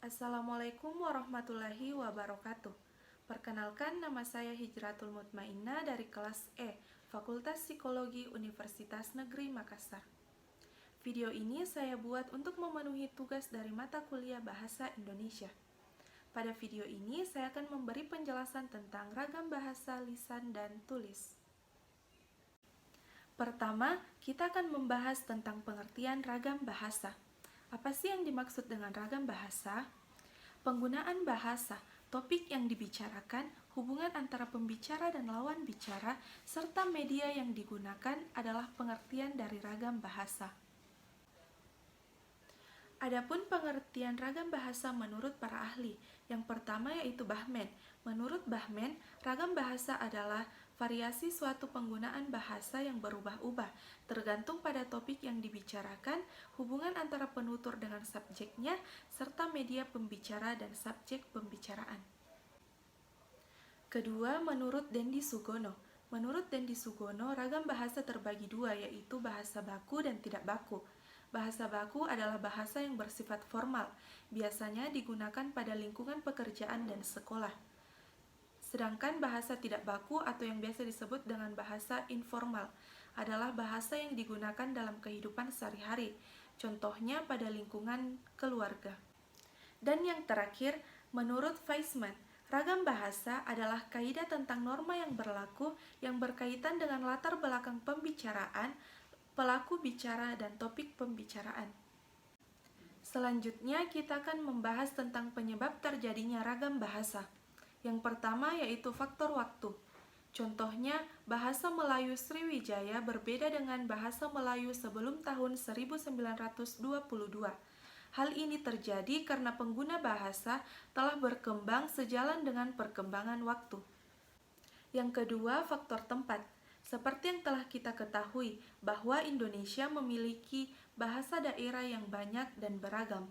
Assalamualaikum warahmatullahi wabarakatuh. Perkenalkan, nama saya Hijratul Mutmainnah dari kelas E, Fakultas Psikologi Universitas Negeri Makassar. Video ini saya buat untuk memenuhi tugas dari mata kuliah Bahasa Indonesia. Pada video ini, saya akan memberi penjelasan tentang ragam bahasa lisan dan tulis. Pertama, kita akan membahas tentang pengertian ragam bahasa. Apa sih yang dimaksud dengan ragam bahasa? Penggunaan bahasa, topik yang dibicarakan, hubungan antara pembicara dan lawan bicara, serta media yang digunakan adalah pengertian dari ragam bahasa. Adapun pengertian ragam bahasa menurut para ahli, yang pertama yaitu Bahmen. Menurut Bahmen, ragam bahasa adalah variasi suatu penggunaan bahasa yang berubah-ubah, tergantung pada topik yang dibicarakan, hubungan antara penutur dengan subjeknya, serta media pembicara dan subjek pembicaraan. Kedua, menurut Dendi Sugono. Menurut Dendi Sugono, ragam bahasa terbagi dua, yaitu bahasa baku dan tidak baku. Bahasa baku adalah bahasa yang bersifat formal, biasanya digunakan pada lingkungan pekerjaan dan sekolah. Sedangkan bahasa tidak baku atau yang biasa disebut dengan bahasa informal adalah bahasa yang digunakan dalam kehidupan sehari-hari, contohnya pada lingkungan keluarga. Dan yang terakhir, menurut Weisman, ragam bahasa adalah kaidah tentang norma yang berlaku yang berkaitan dengan latar belakang pembicaraan, pelaku bicara, dan topik pembicaraan. Selanjutnya, kita akan membahas tentang penyebab terjadinya ragam bahasa. Yang pertama yaitu faktor waktu. Contohnya, bahasa Melayu Sriwijaya berbeda dengan bahasa Melayu sebelum tahun 1922. Hal ini terjadi karena pengguna bahasa telah berkembang sejalan dengan perkembangan waktu. Yang kedua, faktor tempat. Seperti yang telah kita ketahui bahwa Indonesia memiliki bahasa daerah yang banyak dan beragam.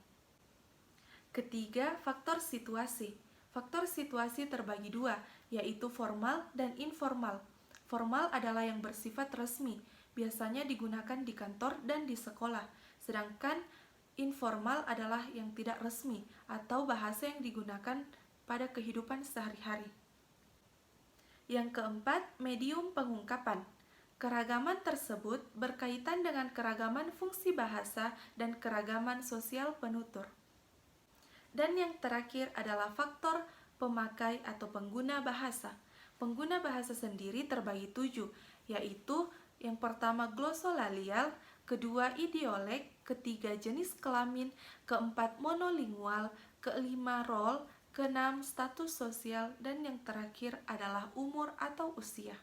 Ketiga, faktor situasi. Faktor situasi terbagi dua, yaitu formal dan informal. Formal adalah yang bersifat resmi, biasanya digunakan di kantor dan di sekolah, sedangkan informal adalah yang tidak resmi atau bahasa yang digunakan pada kehidupan sehari-hari. Yang keempat, medium pengungkapan. Keragaman tersebut berkaitan dengan keragaman fungsi bahasa dan keragaman sosial penutur. Dan yang terakhir adalah faktor pemakai atau pengguna bahasa. Pengguna bahasa sendiri terbagi 7, yaitu yang pertama glosolalial, kedua idiolek, ketiga jenis kelamin, keempat monolingual, kelima role, keenam status sosial, dan yang terakhir adalah umur atau usia.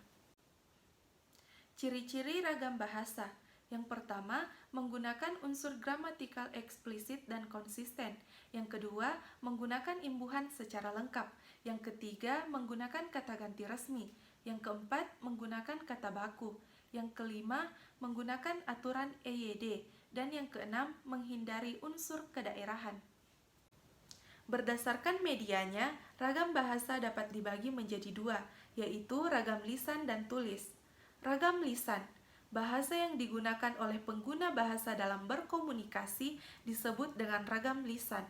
Ciri-ciri ragam bahasa. Yang pertama, menggunakan unsur gramatikal eksplisit dan konsisten. Yang kedua, menggunakan imbuhan secara lengkap. Yang ketiga, menggunakan kata ganti resmi. Yang keempat, menggunakan kata baku. Yang kelima, menggunakan aturan EYD. Dan yang keenam, menghindari unsur kedaerahan. Berdasarkan medianya, ragam bahasa dapat dibagi menjadi dua, yaitu ragam lisan dan tulis. Ragam lisan, bahasa yang digunakan oleh pengguna bahasa dalam berkomunikasi disebut dengan ragam lisan.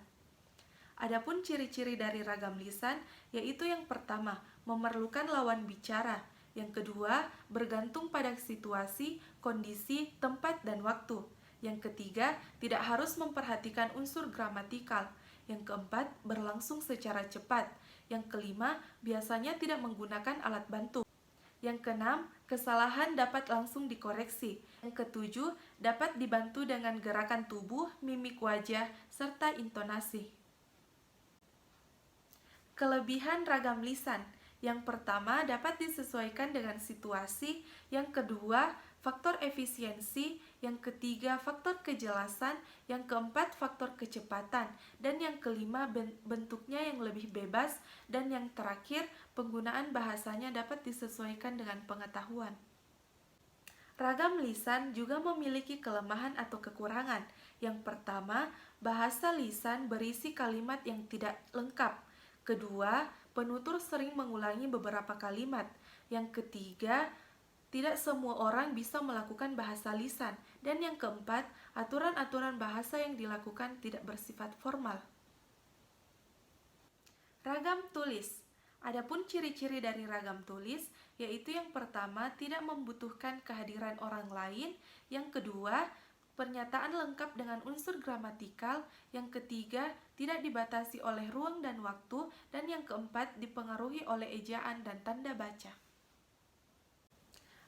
Adapun ciri-ciri dari ragam lisan, yaitu yang pertama, memerlukan lawan bicara. Yang kedua, bergantung pada situasi, kondisi, tempat, dan waktu. Yang ketiga, tidak harus memperhatikan unsur gramatikal. Yang keempat, berlangsung secara cepat. Yang kelima, biasanya tidak menggunakan alat bantu. Yang keenam, kesalahan dapat langsung dikoreksi. Yang ketujuh, dapat dibantu dengan gerakan tubuh, mimik wajah, serta intonasi. Kelebihan ragam lisan. Yang pertama, dapat disesuaikan dengan situasi. Yang kedua, faktor efisiensi. Yang ketiga, faktor kejelasan. Yang keempat, faktor kecepatan. Dan yang kelima, bentuknya yang lebih bebas. Dan yang terakhir, penggunaan bahasanya dapat disesuaikan dengan pengetahuan. Ragam lisan juga memiliki kelemahan atau kekurangan. Yang pertama, bahasa lisan berisi kalimat yang tidak lengkap. Kedua, penutur sering mengulangi beberapa kalimat. Yang ketiga, tidak semua orang bisa melakukan bahasa lisan. Dan yang keempat, aturan-aturan bahasa yang dilakukan tidak bersifat formal. Ragam tulis. Adapun ciri-ciri dari ragam tulis, yaitu yang pertama, tidak membutuhkan kehadiran orang lain, yang kedua, pernyataan lengkap dengan unsur gramatikal, yang ketiga, tidak dibatasi oleh ruang dan waktu, dan yang keempat, dipengaruhi oleh ejaan dan tanda baca.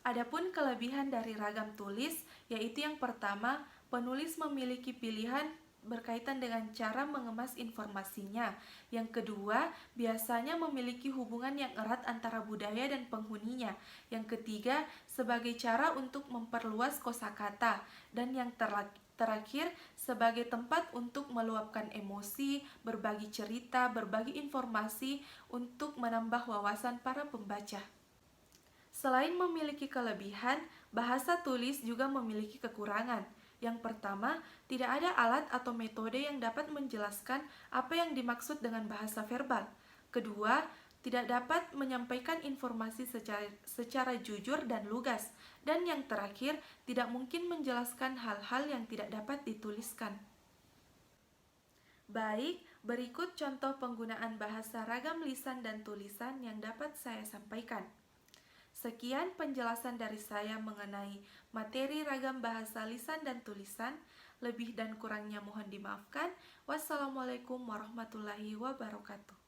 Adapun kelebihan dari ragam tulis, yaitu yang pertama, penulis memiliki pilihan berkaitan dengan cara mengemas informasinya. Yang kedua, biasanya memiliki hubungan yang erat antara budaya dan penghuninya. Yang ketiga, sebagai cara untuk memperluas kosakata. Dan yang terakhir, sebagai tempat untuk meluapkan emosi, berbagi cerita, berbagi informasi, untuk menambah wawasan para pembaca. Selain memiliki kelebihan, bahasa tulis juga memiliki kekurangan. Yang pertama, tidak ada alat atau metode yang dapat menjelaskan apa yang dimaksud dengan bahasa verbal. Kedua, tidak dapat menyampaikan informasi secara jujur dan lugas. Dan yang terakhir, tidak mungkin menjelaskan hal-hal yang tidak dapat dituliskan. Baik, berikut contoh penggunaan bahasa ragam lisan dan tulisan yang dapat saya sampaikan. Sekian penjelasan dari saya mengenai materi ragam bahasa lisan dan tulisan. Lebih dan kurangnya mohon dimaafkan. Wassalamualaikum warahmatullahi wabarakatuh.